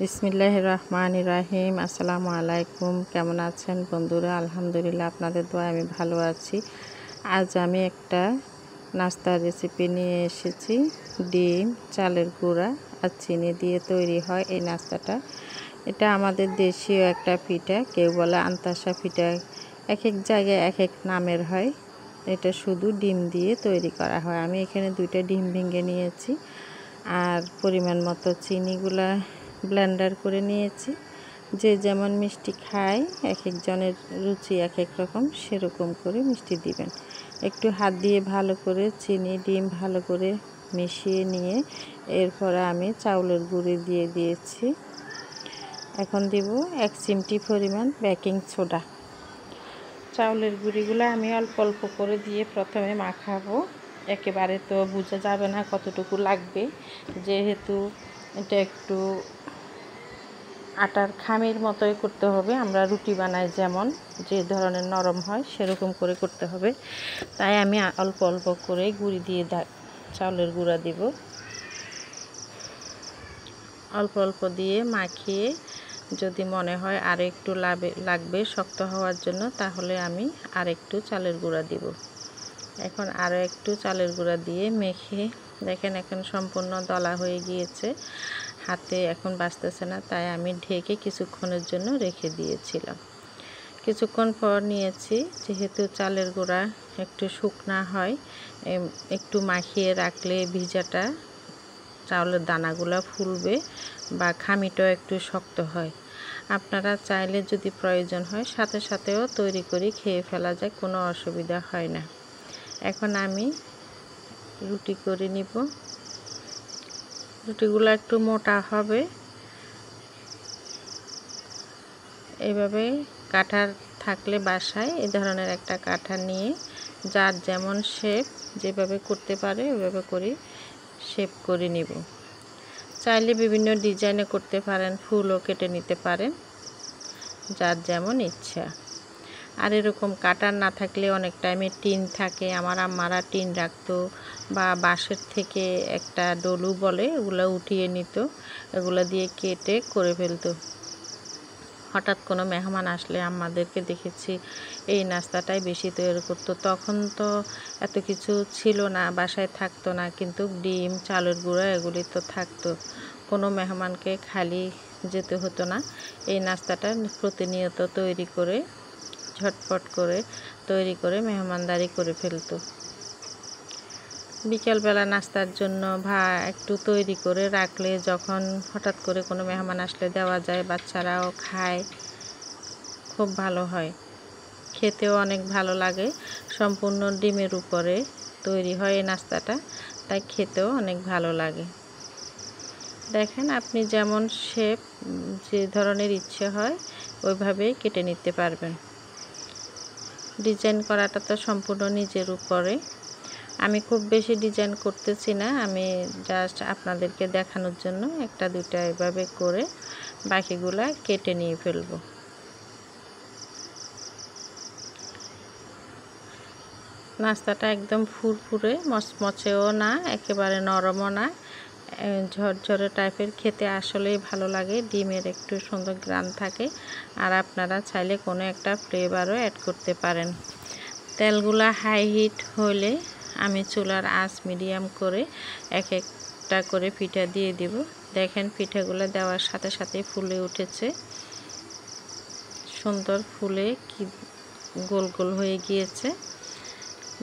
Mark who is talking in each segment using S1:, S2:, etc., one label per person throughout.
S1: বিসমিল্লাহির রহমানির রহিম। আসসালামু আলাইকুম। কেমন আছেন বন্ধুরা? আলহামদুলিল্লাহ, আপনাদের দোয়া আমি ভালো আছি। আজ আমি একটা নাস্তার রেসিপি নিয়ে এসেছি। ডিম, চালের গুঁড়া আর চিনি দিয়ে তৈরি হয় এই নাস্তাটা। এটা আমাদের দেশীয় একটা পিঠা, কেউ বলে আন্তাসা পিঠা, এক এক জায়গায় এক এক নামের হয়। এটা শুধু ডিম দিয়ে তৈরি করা হয়। আমি এখানে 2টা ডিম ভেঙে নিয়েছি আর পরিমাণ মতো চিনিগুলা ব্লেন্ডার করে নিয়েছি। যে যেমন মিষ্টি খায়, এক একজনের রুচি এক এক রকম, সেরকম করে মিষ্টি দিবেন। একটু হাত দিয়ে ভালো করে চিনি ডিম ভালো করে মিশিয়ে নিয়ে এরপরে আমি চাউলের গুঁড়ি দিয়ে দিয়েছি। এখন দিব 1 চিমটি পরিমাণ বেকিং সোডা। চাউলের গুঁড়িগুলো আমি অল্প অল্প করে দিয়ে প্রথমে মাখাবো। একেবারে তো বোঝা যাবে না কতটুকু লাগবে, যেহেতু এটা একটু আটার খামির মতোই করতে হবে। আমরা রুটি বানাই যেমন যে ধরনের নরম হয় সেরকম করে করতে হবে। তাই আমি অল্প অল্প করে গুঁড়ি দিয়ে চাউলের গুঁড়া দিব। অল্প অল্প দিয়ে মাখিয়ে যদি মনে হয় আর একটু লাগবে শক্ত হওয়ার জন্য, তাহলে আমি আর একটু চালের গুঁড়া দিব। এখন আরও একটু চালের গুঁড়া দিয়ে মেখে দেখেন এখন সম্পূর্ণ দলা হয়ে গিয়েছে, হাতে এখন বাজতেছে না। তাই আমি ঢেকে কিছুক্ষণের জন্য রেখে দিয়েছিলাম। কিছুক্ষণ পর নিয়েছি, যেহেতু চালের গুঁড়া একটু শুকনা হয়, একটু মাখিয়ে রাখলে ভিজাটা চাউলের দানাগুলো ফুলবে বা খামিটাও একটু শক্ত হয়। আপনারা চাইলে যদি প্রয়োজন হয় সাথে সাথেও তৈরি করে খেয়ে ফেলা যায়, কোনো অসুবিধা হয় না। এখন আমি রুটি করে নিব। রুটিগুলো একটু মোটা হবে। এইভাবে কাঁঠার থাকলে বাসায় এই ধরনের একটা কাঁঠা নিয়ে যার যেমন শেপ যেভাবে করতে পারে ওইভাবে করে শেপ করে নিব। চাইলে বিভিন্ন ডিজাইনে করতে পারেন, ফুলও কেটে নিতে পারেন, যার যেমন ইচ্ছা। আর এরকম কাটার না থাকলে অনেক টাইমে টিন থাকে, আমার আম্মারা টিন রাখতো বা বাঁশের থেকে একটা ডলু বলে, ওগুলো উঠিয়ে নিত, এগুলো দিয়ে কেটে করে ফেলতো। হঠাৎ কোনো মেহমান আসলে আমাদেরকে দেখেছি এই নাস্তাটাই বেশি তৈরি করতো। তখন তো এত কিছু ছিল না, বাসায় থাকতো না, কিন্তু ডিম চালের গুঁড়া এগুলি তো থাকতো। কোনো মেহমানকে খালি যেতে হতো না। এই নাস্তাটা প্রতিনিয়ত তৈরি করে ঝটপট করে তৈরি করে মেহমানদারি করে ফেলতো। বিকেলবেলা নাস্তার জন্য একটু তৈরি করে রাখলে যখন হঠাৎ করে কোনো মেহমান আসলে দেওয়া যায়, বাচ্চারাও খায়, খুব ভালো হয়, খেতেও অনেক ভালো লাগে। সম্পূর্ণ ডিমের উপরে তৈরি হয় এই নাস্তাটা, তাই খেতেও অনেক ভালো লাগে। দেখেন আপনি যেমন শেপ যে ধরনের ইচ্ছে হয় ওইভাবেই কেটে নিতে পারবেন। ডিজাইন করাটা তো সম্পূর্ণ নিজের উপরে। আমি খুব বেশি ডিজাইন করতেছি না, আমি জাস্ট আপনাদেরকে দেখানোর জন্য একটা দুইটা এভাবে করে বাকিগুলা কেটে নিয়ে ফেলবো। নাস্তাটা একদম ফুরফুরে মচমচেও না, একেবারে নরমও না, ঝরঝরে টাইপের, খেতে আসলেই ভালো লাগে। ডিমের একটু সুন্দর গ্রান থাকে, আর আপনারা চাইলে কোনো একটা ফ্লেভারও অ্যাড করতে পারেন। তেলগুলা হাই হিট হলে আমি চুলার আঁচ মিডিয়াম করে এক একটা করে পিঠা দিয়ে দিব। দেখেন পিঠাগুলো দেওয়ার সাথে সাথে ফুলে উঠেছে, সুন্দর ফুলে কি গোল গোল হয়ে গিয়েছে।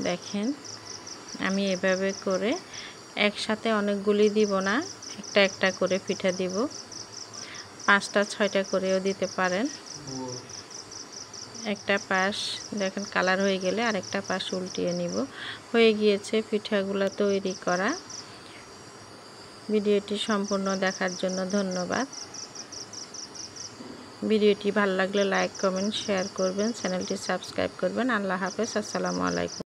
S1: দেখেন আমি এভাবে করে একসাথে অনেকগুলি দিব না, একটা একটা করে পিঠা দিব, 5টা 6টা করেও দিতে পারেন। একটা পাশ দেখেন কালার হয়ে গেলে আরেকটা পাশ উল্টিয়ে নিব। হয়ে গিয়েছে পিঠাগুলো তৈরি করা। ভিডিওটি সম্পূর্ণ দেখার জন্য ধন্যবাদ। ভিডিওটি ভালো লাগলে লাইক কমেন্ট শেয়ার করবেন, চ্যানেলটি সাবস্ক্রাইব করবেন। আল্লাহ হাফেজ। আসসালামু আলাইকুম।